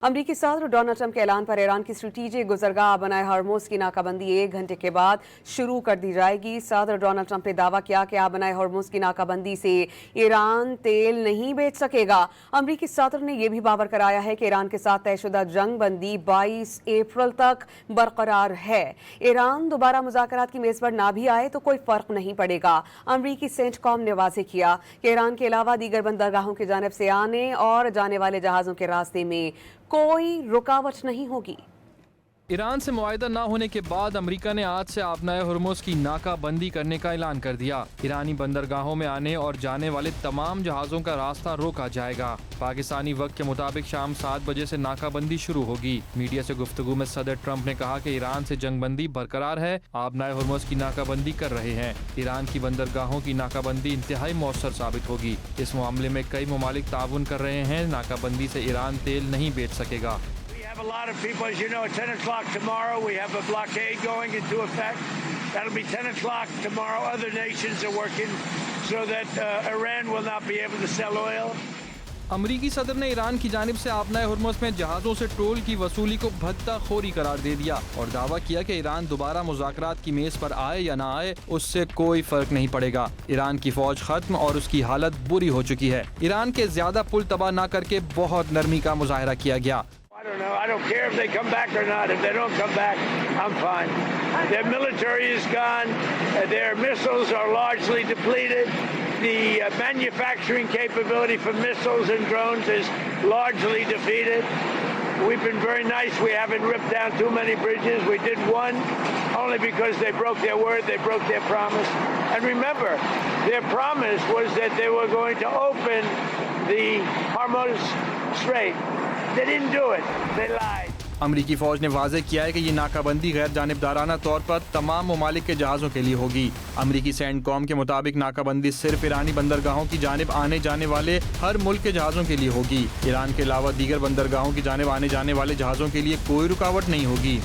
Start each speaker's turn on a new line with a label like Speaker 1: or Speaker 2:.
Speaker 1: अमरीकी सदर Donald Trump के ऐलान पर ईरान की स्ट्रेटेजिक गुजरगाह बनाए हॉर्मुज़ की नाकाबंदी 1 घंटे के बाद शुरू कर दी जाएगी। सदर डोनाल्ड ट्रंप ने दावा किया कि बनाए हॉर्मुज़ की नाकाबंदी से ईरान तेल नहीं बेच सकेगा। अमरीकी सदर ने यह भी बावर कराया है कि ईरान के साथ तयशुदा जंग बंदी 22 अप्रैल तक बरकरार है। ईरान दोबारा मुज़ाकरात की मेज़ पर ना भी आए तो कोई फर्क नहीं पड़ेगा। अमरीकी सेंटकॉम ने वाज़ेह किया कि ईरान के अलावा दीगर बंदरगाहों की जानिब से आने और जाने वाले जहाज़ों के रास्ते में कोई रुकावट नहीं होगी।
Speaker 2: ईरान से मुआहिदा न होने के बाद अमेरिका ने आज से आपनाए हुर्मुज़ की नाकाबंदी करने का ऐलान कर दिया। ईरानी बंदरगाहों में आने और जाने वाले तमाम जहाज़ों का रास्ता रोका जाएगा। पाकिस्तानी वक्त के मुताबिक शाम 7 बजे से नाकाबंदी शुरू होगी। मीडिया से गुफ्तगू में सदर ट्रंप ने कहा कि ईरान से जंगबंदी बरकरार है, आपनाए हुर्मुज़ की नाकाबंदी कर रहे हैं। ईरान की बंदरगाहों की नाकाबंदी इंतहाई मौसर साबित होगी। इस मामले में कई ममालिक ताउन कर रहे हैं। नाकाबंदी से ईरान तेल नहीं बेच सकेगा।
Speaker 3: A lot of people, as you know, at 10 o'clock tomorrow, we have a blockade going into effect. That'll be 10 o'clock tomorrow. Other nations are working so that Iran will not be able to sell oil.
Speaker 2: अमरीकी सदर ने Iran की जानिब से आपनाए Hormuz में जहाज़ों से toll की वसूली को भद्दाखोरी करार दे दिया और दावा किया कि ईरान दोबारा मुज़ाकरात की मेज़ पर आए या ना आए उससे कोई फर्क नहीं पड़ेगा। ईरान की फौज खत्म और उसकी हालत बुरी हो चुकी है। ईरान के ज्यादा पुल तबाह न करके बहुत नरमी का मुजाहरा किया गया।
Speaker 3: I don't care if they come back or not. If they don't come back, I'm fine. Their military is gone. Their missiles are largely depleted. The manufacturing capability for missiles and drones is largely defeated. We've been very nice. We haven't ripped down too many bridges. We did one only because they broke their word. They broke their promise. And remember, their promise was that they were going to open the Hormuz Strait. They didn't do it. They lied.
Speaker 2: अमरीकी फौज ने वाज़ेह किया है कि ये नाकाबंदी गैर जानिबदाराना तौर पर तमाम ममालिक के जहाज़ों के लिए होगी। अमरीकी सेंटकॉम के मुताबिक नाकाबंदी सिर्फ ईरानी बंदरगाहों की जानिब आने जाने वाले हर मुल्क के जहाज़ों के लिए होगी। ईरान के अलावा दीगर बंदरगाहों की जानिब आने जाने वाले जहाज़ों के लिए कोई रुकावट नहीं होगी।